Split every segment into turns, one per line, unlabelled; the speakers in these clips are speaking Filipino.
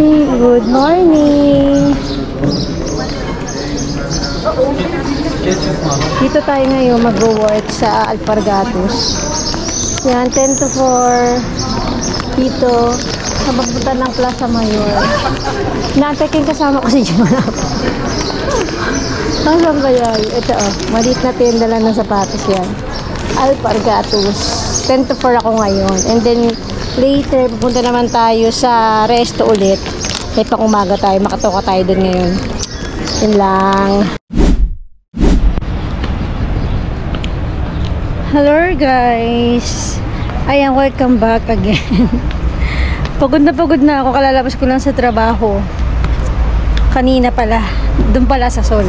Good morning! Dito tayo ngayon mag-work sa Alpargatos. Yan, 10 to 4 dito sa magpunta ng Plaza Mayor. Naantay kayong kasama ko si Jumana. Saan ba yan? Ito maliit na tenda lang ng sapatos yan. Alpargatos. 10 to 4 ako ngayon. And then later, pupunta naman tayo sa resto ulit. May pang umaga tayo. Makatoka tayo dun ngayon. Yun lang. Hello guys! Ayan, welcome back again. Pagod na ako. Kalalabas ko lang sa trabaho. Kanina pala. Doon pala sa Sol.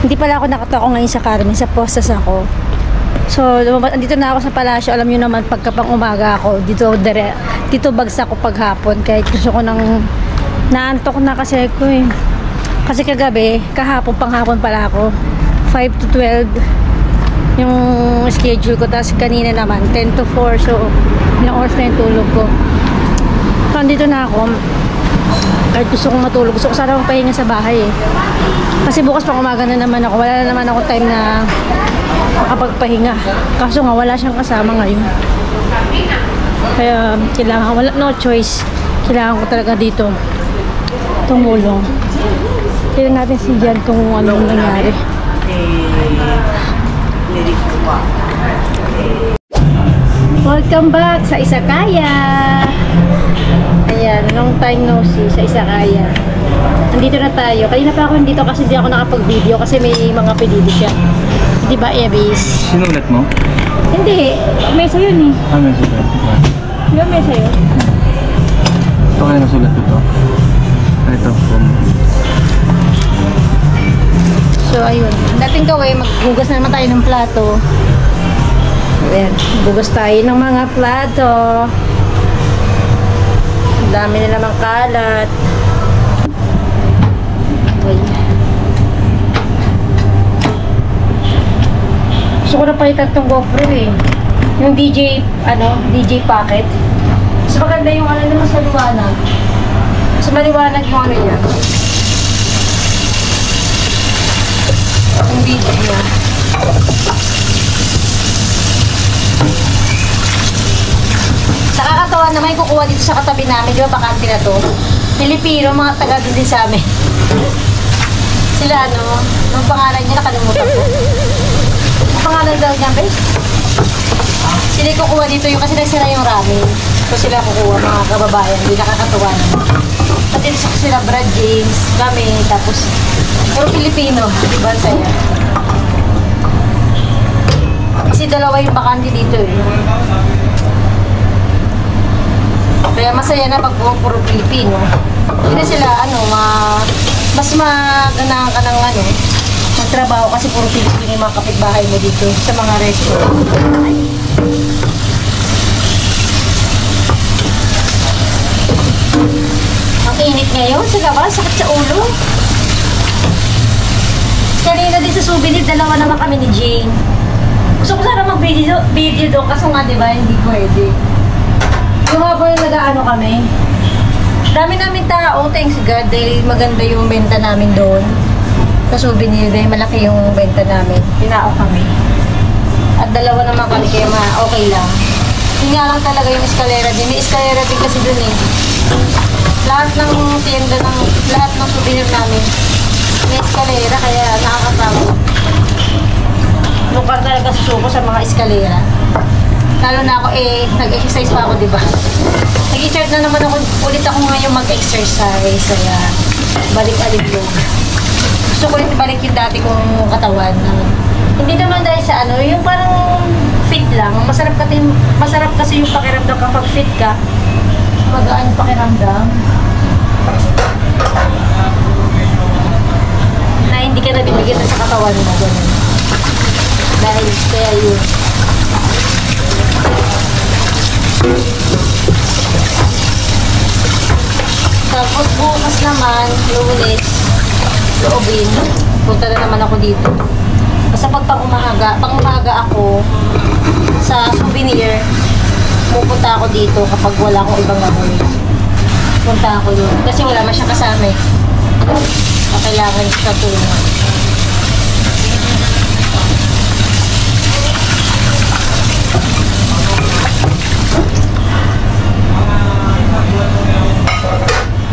Hindi pala ako nakatoko ngayon sa Carmen. Sa Postas ako. So, andito na ako sa palasyo. Alam nyo naman, pagka pang umaga ako, dito bagsak ko paghapon. Kahit gusto ko nang naantok na kasi ko eh. Kasi kagabi, kahapon, panghapon pala ako. 5 to 12 yung schedule ko. Tapos kanina naman, 10 to 4. So, ilang oras na yung tulog ko. So, andito na ako. Kahit gusto kong matulog. Gusto ko sana magpahinga sa bahay eh. Kasi bukas pang umaga na naman ako. Wala na naman ako time na makapagpahinga. Kaso nga wala siyang kasama ngayon. Kaya kailangan, wala, no choice. Kailangan ko talaga dito tumulong. Tignan natin si Jan kung anong nangyari. Welcome back sa Isakaya. Ayan, long time no see sa Isakaya. Nandito na tayo. Kanina pa ako dito kasi di ako nakapag-video kasi may mga pedido siya. Di ba, Ebis?
Sinulat mo?
Hindi. Mesa yun eh.
Ah, may sulat.
Di ba mesa yun?
Ito kaya nasulat ito? Ito.
So, ayun. Dating gawin, maghugas na naman tayo ng plato. Ayan. Maghugas tayo ng mga plato. Ang dami na namang kalat. Okay. Gusto ko na palitan itong GoPro eh. Yung DJ pocket. Mas maganda yung ano naman sa liwanag. Mas maliwanag yung ano niya. Yung video niya. Nakakatawa naman yung kukuha dito sa katabi namin. Di ba bakante na to? Pilipino, mga taga din sa amin. Sila nung pangalan niya nakalimutan ko. Pangalan daw niya, bes? Sila yung kukuha dito yung kasi nagsira yung ramen. So sila kukuha, mga kababayan. Hindi nakakatuwa naman. Pati sila Brad James, kami, tapos puro Pilipino. Diba saya? Kasi dalawa yung bakante dito eh. Kaya masaya na pag puro Pilipino. Hindi sila, mas maganahan ka ng magtrabaho kasi puro Pilipino yung mga kapitbahay mo dito sa mga restaurant. Ang init ngayon sa labas, sakit sa ulo. Kanina din sa souvenir, dalawa naman kami ni Jane. Gusto ko sana mag-video doon kaso nga diba, hindi pwede. Yung habang nag-ano kami, dami namin tao, thanks God, dahil maganda yung benta namin doon. Sa souvenir, dahil malaki yung benta namin. Tinao kami. At dalawa naman kami, kaya okay lang. Yun nga lang talaga yung eskalera din. May eskalera din kasi doon eh. Lahat ng tienda, lahat ng souvenir namin, may eskalera, kaya nakakatawa. Lukar talaga susuko sa mga eskalera. Lalo na ako nag-exercise pa ako, di ba? Nag-exercise na naman ulit ako ngayon mag-exercise. Kaya balik-aliglog. Gusto ko rin balik yung dati kong katawan. Hindi naman dahil sa yung parang fit lang. Masarap kasi yung pakiramdam kapag fit ka. Magaan yung pakiramdam. Na hindi ka nabibigyan sa katawan mo. Ganun. Dahil kaya yun. Tapos bukas naman, Lunes, loobin. Punta na naman ako dito. Basta pag pang-umaga ako sa souvenir, pupunta ako dito kapag wala akong ibang gagawin. punta ako doon. Kasi wala man siyang kasama eh. Kailangan siya tulungan.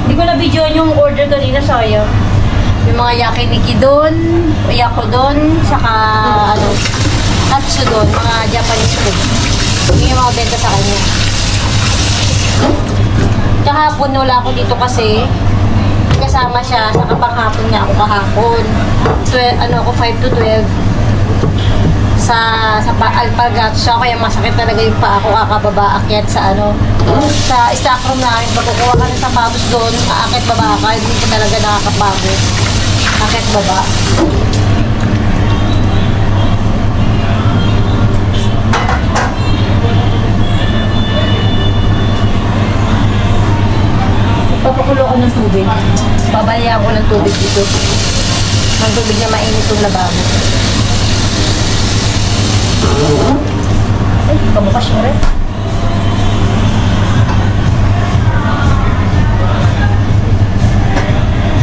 Hindi ko na-videoan yung order kanina, sayang. Yung mga yakiniki doon, yako doon, saka ano, katsu doon, mga Japanese food. Yung mga benta sa kanya. Kahapon wala ako dito kasi kasama siya sa kapanghapon niya ako kahapon. 5 to 12 sa alpargato siya, kaya masakit talaga yung paa ko kakababa akyat sa sa stock room namin. Pagkukuha ka ng sapatos doon, aakyat baba ka, hindi ko talaga nakakapagod. Akyat baba. Papakulo ko ng tubig. Babalihan ko ng tubig dito. Ng tubig na mainit yung lababo. Ay, kabukas yung rin.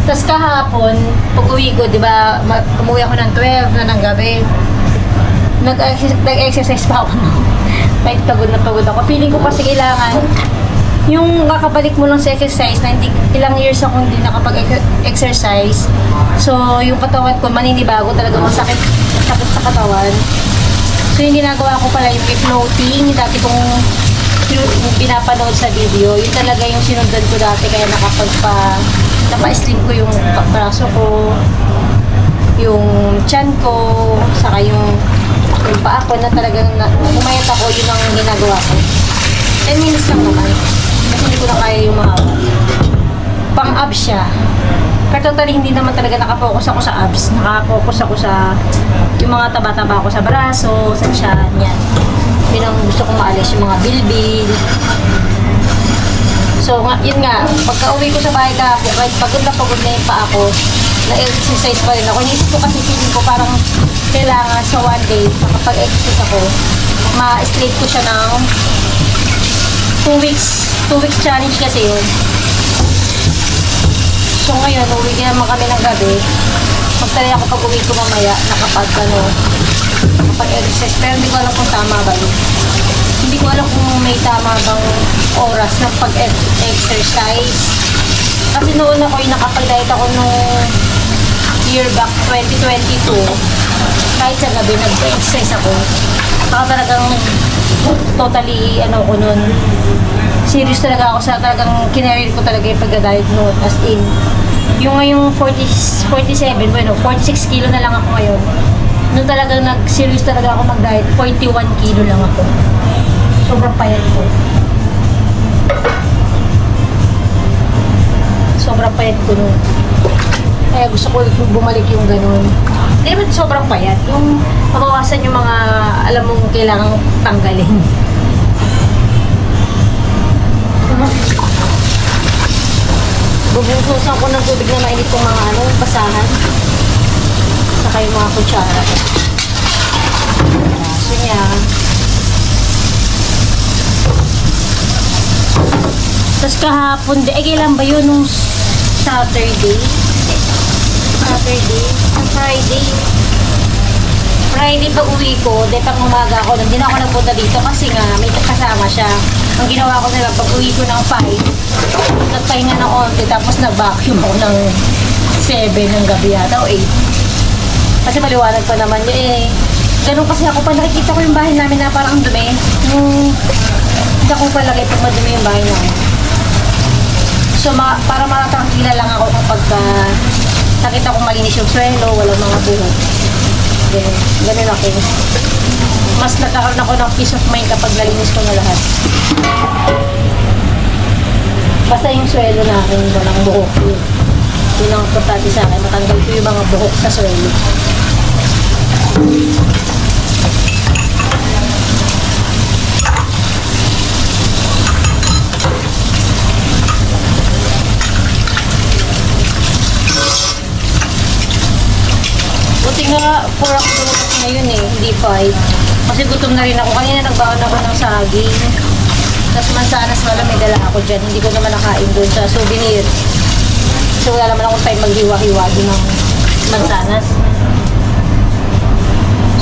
Tapos kahapon, pag-uwi ko, di ba, umuwi ako ng 12 na ng gabi. Nag-exercise pa ako. Kahit pagod na pagod ako. Feeling ko kasi kailangan yung kakabalik mo lang sa exercise na ilang years ako hindi nakapag-exercise. So, yung katawan ko, maninibago talaga, masakit sa katawan. So, yung ginagawa ko pala yung floating, dati kong pinapanood sa video, yun talaga yung sinundan ko dati, kaya napa-slim ko yung braso ko, yung chan ko, saka yung paa ko na talagang umayat ako, yun ang ginagawa ko. 10 minutes lang naman. Kasi hindi ko na kaya yung mga pang-abs siya. Pero totally hindi naman talaga nakafocus ako sa abs. Nakafocus ako sa yung mga taba-taba ko sa braso, sa tiyan, yan. Yun ang gusto kong maalis, yung mga bilbil. So, yun nga, pagka uwi ko sa bahay kahapon, kahit pagod na yung paa ko, na-exercise pa rin ako. Inisip ko kasi feeling ko parang kailangan sa one day, makapag-exercise ako, ma-straight ko siya ng 2 weeks challenge kasi yun. So ngayon, uwi ka naman kami ng gabi. Magtali ako pag uwi ko mamaya, nakapag-exercise. Pero hindi ko alam kung tama ba yun. Hindi ko alam kung may tama bang oras ng pag-exercise. Kasi noon ako yung nakapag-diet ako nung year back 2022. Kahit sa gabi, nag-exercise ako. Saka talagang totally, ko nun, serious talaga ako sa talagang kinarir ko talaga yung pagka-diet noon. As in, yung ngayong 46 kilo na lang ako ngayon. Noon talagang nag-serious talaga ako mag-diet, 41 kilo lang ako. Sobrang payat ko. Sobrang payat ko noon. Kaya gusto ko bumalik yung ganun. Hindi naman sobrang payat. Yung mabawasan yung mga alam mong kailangang tanggalin. Bubuhusan ko ng tubig na mainit kong mga basahan. Saka yung mga kutsara. Braso niya. Tapos kahapon, kailan ba yun? Nung Saturday? Friday pag uwi ko, pag umaga ako, hindi na ako nagpunta dito kasi nga may kasama siya. Ang ginawa ko nila, pag uwi ko ng 5, nagpahinga ng onte, tapos nag-vacuum ako ng 7 ng gabi yata o 8. Kasi maliwanag pa naman yun ganun kasi ako pa nakikita ko yung bahay namin na parang dumi. Hindi ako palagay pag madumi yung bahay namin. So para makakakila lang ako kapag nakita kong malinis yung swelo, walang mga buhok. Ganun ako. Mas nagkakaroon ako ng peace of mind kapag nalinis ko na lahat. Basta yung swelo natin, walang buhok. Yun ang importante sa akin. Matanggal ko yung mga buhok sa swelo. Buti nga, 4 ako tulog ngayon hindi 5. Kasi gutom na rin ako. Kanina nagbaon ako ng saging. Tapos mansanas wala, may dala ako dyan. Hindi ko naman nakain doon sa souvenir. Kasi wala naman akong time maghiwa-hiwa doon ng mansanas.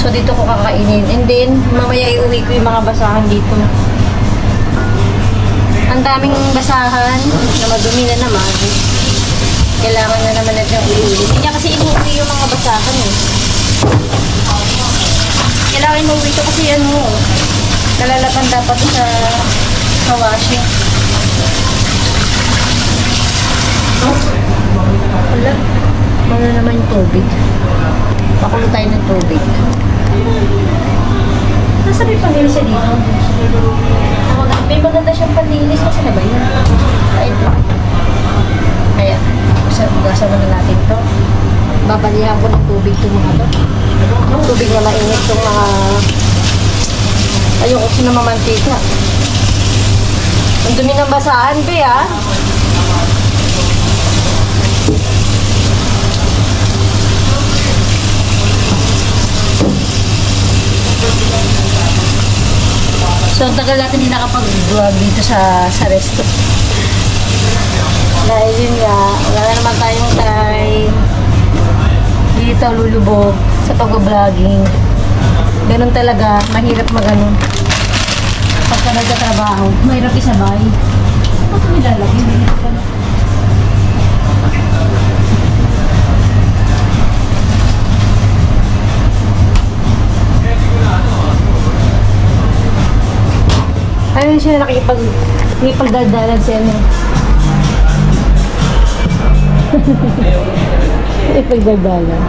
So dito ko kakainin. And then, mamaya iuwi ko yung mga basahan dito. Ang daming basahan na madumi na naman. Kailangan na naman natin iuwi. Hindi niya kasi inuwi yung mga basahan eh. Kailangan inuwi ito kasi nalalapan dapat sa washing. Wala. Mana naman yung tubig. Pakulo tayo ng tubig. Nasa may panlinis siya dito? May maganda siyang panlinis. Kasi na ba yun? Kaya, ugasan muna natin to. Babalihan ko ng tubig itong mga to. Tubig na mainit itong mga... Ayoko kasi na mamantika. Ang dumi ng basahan, be, ah. So, ang tagal natin hindi nakapag-vlog dito sa resto. Dahil yun nga, wala na naman tayong time. Dito lulubog sa pag-vlogging. Ganun talaga, mahirap mag-ano. Pagka nagtatrabaho, mahirap isabay. Ba't nilalagay? Dito pa na. Ayun siya nakipagdaldalan siya ano. Nakipagdaldalan.